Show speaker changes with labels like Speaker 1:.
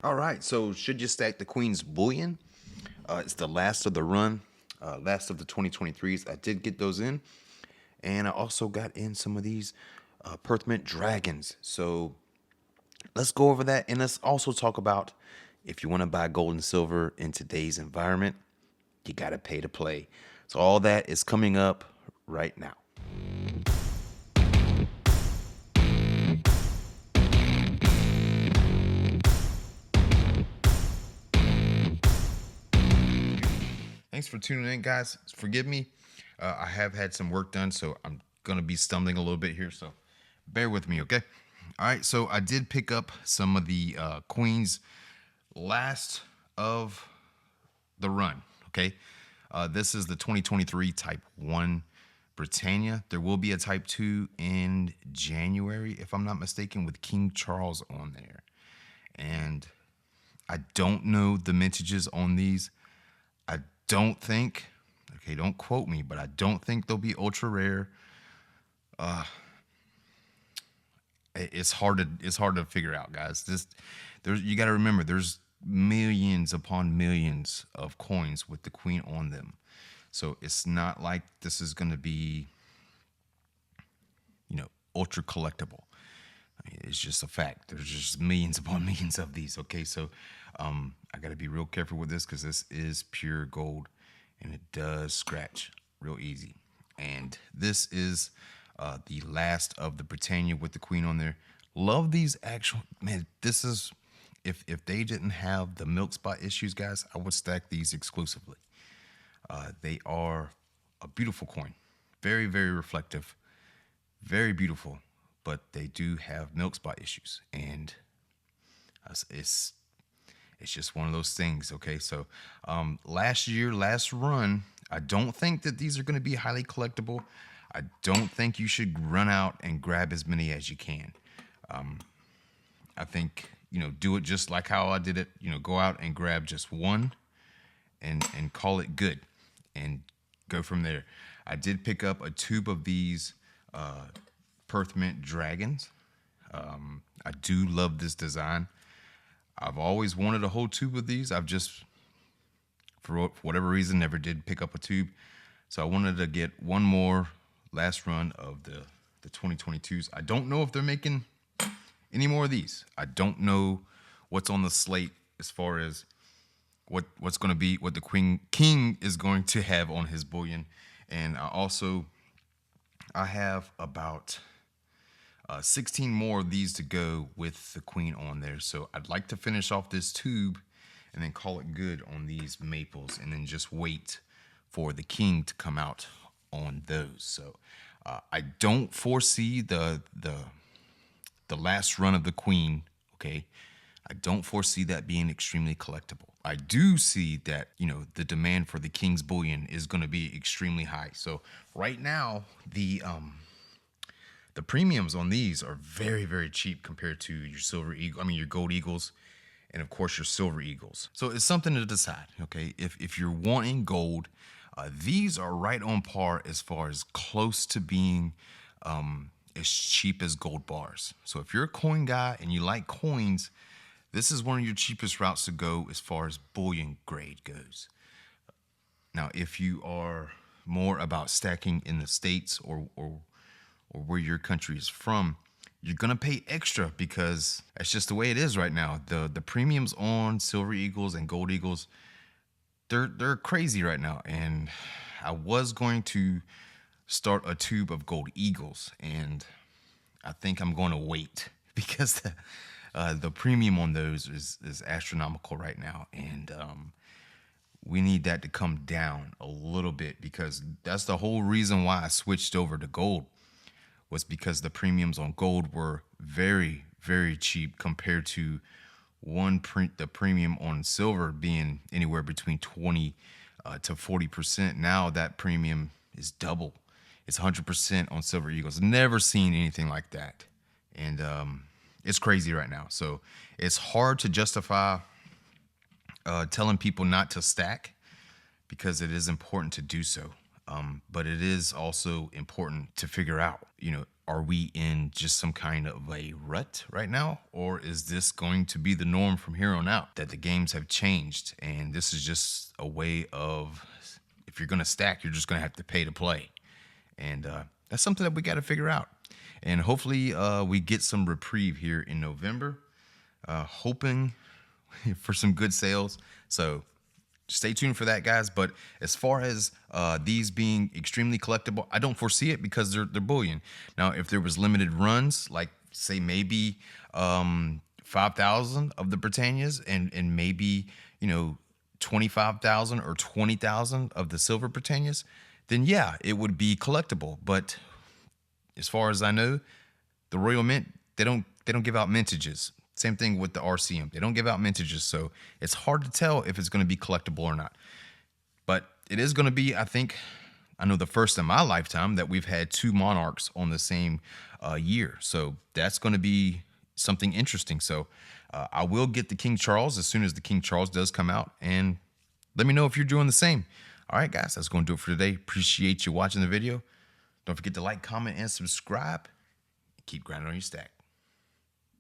Speaker 1: All right, so should you stack the Queen's bullion? It's the last of the run, last of the 2023s. I did get those in, and I also got in some of these Perthment Dragons. So let's go over that, and let's also talk about if you want to buy gold and silver in today's environment, you got to pay to play. So all that is coming up right now. Thanks for tuning in, guys. Forgive me. I have had some work done, so I'm going to be stumbling a little bit here. So bear with me, okay? All right, so I did pick up some of the Queen's last of the run, okay? This is the 2023 Type 1 Britannia. There will be a Type 2 in January, if I'm not mistaken, with King Charles on there. And I don't know the mintages on these. I don't think, okay, don't quote me, but I don't think they'll be ultra rare. It's hard to figure out, guys. You got to remember, there's millions upon millions of coins with the Queen on them, so it's not like this is going to be, ultra collectible. I mean, it's just a fact. There's just millions upon millions of these. Okay, so I got to be real careful with this because this is pure gold, and it does scratch real easy. And this is the last of the Britannia with the Queen on there. Love these actual, man. This is, if they didn't have the milk spot issues, guys, I would stack these exclusively. They are a beautiful coin, very, very reflective, very beautiful, but they do have milk spot issues, and it's just one of those things. Okay, so last run, I don't think that these are going to be highly collectible. I don't think you should run out and grab as many as you can. I think, do it just like how I did it. Go out and grab just one and call it good and go from there. I did pick up a tube of these Perthment Dragons. I do love this design. I've always wanted a whole tube of these. I've just, for whatever reason, never did pick up a tube. So I wanted to get one more last run of the 2022s. I don't know if they're making any more of these. I don't know what's on the slate as far as what's going to be, what the King is going to have on his bullion. And I have about 16 more of these to go with the Queen on there. So I'd like to finish off this tube and then call it good on these maples, and then just wait for the King to come out on those. So I don't foresee the last run of the Queen, okay? I don't foresee that being extremely collectible. I do see that, the demand for the King's bullion is going to be extremely high. So right now, the premiums on these are very, very cheap compared to your your gold eagles, and of course your silver eagles. So it's something to decide, okay? If you're wanting gold, these are right on par as far as close to being as cheap as gold bars. So if you're a coin guy and you like coins, this is one of your cheapest routes to go as far as bullion grade goes. Now, if you are more about stacking in the States or where your country is from, you're gonna pay extra because that's just the way it is right now. The premiums on silver eagles and gold eagles, they're crazy right now. And I was going to start a tube of gold eagles, and I think I'm going to wait because the premium on those is astronomical right now, and we need that to come down a little bit, because that's the whole reason why I switched over to gold, was because the premiums on gold were very, very cheap compared to the premium on silver being anywhere between 20 to 40%. Now that premium is double. It's 100% on silver eagles. Never seen anything like that, and it's crazy right now. So it's hard to justify telling people not to stack, because it is important to do so. But it is also important to figure out, are we in just some kind of a rut right now? Or is this going to be the norm from here on out? That the games have changed and this is just a way of, if you're going to stack, you're just going to have to pay to play. And that's something that we got to figure out. And hopefully we get some reprieve here in November, hoping for some good sales. So stay tuned for that, guys. But as far as these being extremely collectible, I don't foresee it because they're bullion. Now, if there was limited runs, like say maybe 5,000 of the Britannias and maybe, 25,000 or 20,000 of the silver Britannias, then yeah, it would be collectible. But as far as I know, the Royal Mint, they don't give out mintages. Same thing with the RCM. They don't give out mintages, so it's hard to tell if it's going to be collectible or not. But it is going to be, I know the first in my lifetime that we've had 2 monarchs on the same year. So that's going to be something interesting. So I will get the King Charles as soon as the King Charles does come out. And let me know if you're doing the same. All right, guys, that's going to do it for today. Appreciate you watching the video. Don't forget to like, comment, and subscribe. Keep grinding on your stack.